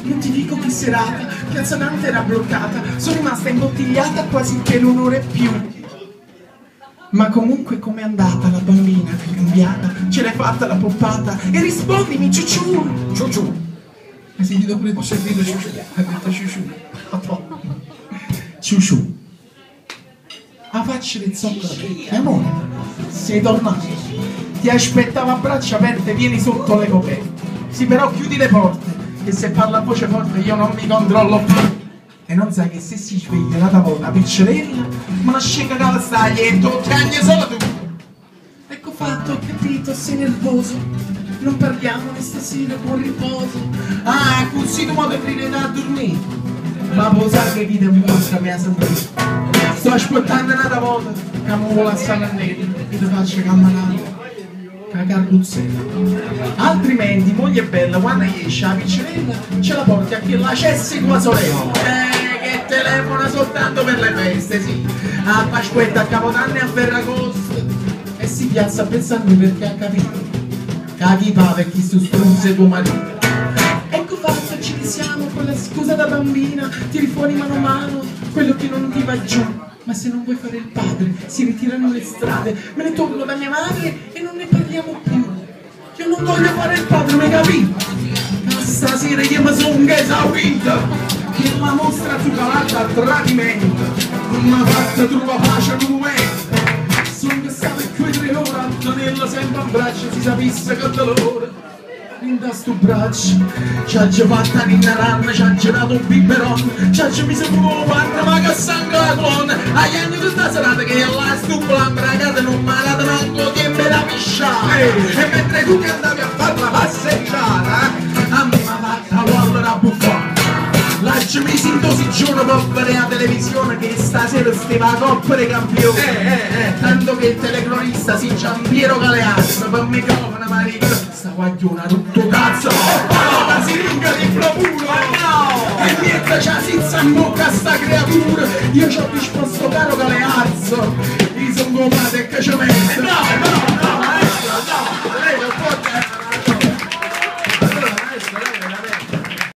Non ti dico che serata, Piazza Dante era bloccata, sono rimasta imbottigliata quasi per un'ora e più. Ma comunque com'è andata la bambina che è cambiata? Ce l'hai fatta la poppata? E rispondimi, ciuciù! Ciuciù. Hai sentito pure tu? Ho sentito ciuciù. Ha detto ciuciù. Ciuciù. La faccia del zoccolo. Amore, sei tornato. Ti aspettavo a braccia aperte, vieni sotto le coperte. Sì, però chiudi le porte. E se parla a voce forte io non mi controllo più. E non sai che se si sveglia la tavola piccerella, ma la scega cala stai e tu cagni solo tu. Ecco fatto, ho capito, sei nervoso. Non parliamo stasera, buon riposo. Ah, così tu modo di da dormire. Ma posare che vita mostra mi ha sentito. Sto aspettando una volta, che mi vuole stare a nero, e ti faccio camminare. Carruzzella. Altrimenti moglie bella quando esce la piccerella ce la porti a chi la cessi con la sorella che telefona soltanto per le feste, sì, a Pasquetta, a Capodanno e a Ferragosto e si piazza pensando perché ha capito che la chi pa per chi su strunze tuo marito. Ecco fatto, ci siamo con la scusa da bambina, tiri fuori mano a mano quello che non ti va giù. Ma se non vuoi fare il padre, si ritirano le strade, me ne torno da mia madre e non ne parliamo più. Io non voglio fare il padre, mi capito? Ma stasera io mi sono esaurito, che la mostra tu calata a tradimento, non mi ha fatto trovare pace con me. Sono stato qui 3 ore a tenerla sempre a braccio, si sapesse che dolore. Da sto braccio ci ha fatta un'innaranna, ci ha girato un biberon, ci ha messo un panno ma che sangue la colonna. Agli anni di sta serata che la stupola imbragata non mi ha dato manco che me la pisciava. E mentre tu che andavi a fare la passeggiata a me mi ha fatta l'allora buffata. L'aggi mi sento si giorno per vedere la televisione che stasera stiva a Coppa dei Campioni. Tanto che il telecronista si Giampiero Galeazzo per microfono marito. Sta guagliona tutto cazzo, la siringa di bravura, e niente c'ha senza in bocca sta creatura. Io ci ho risposto caro Galeazzo, io sono comprato e che ci mette. No,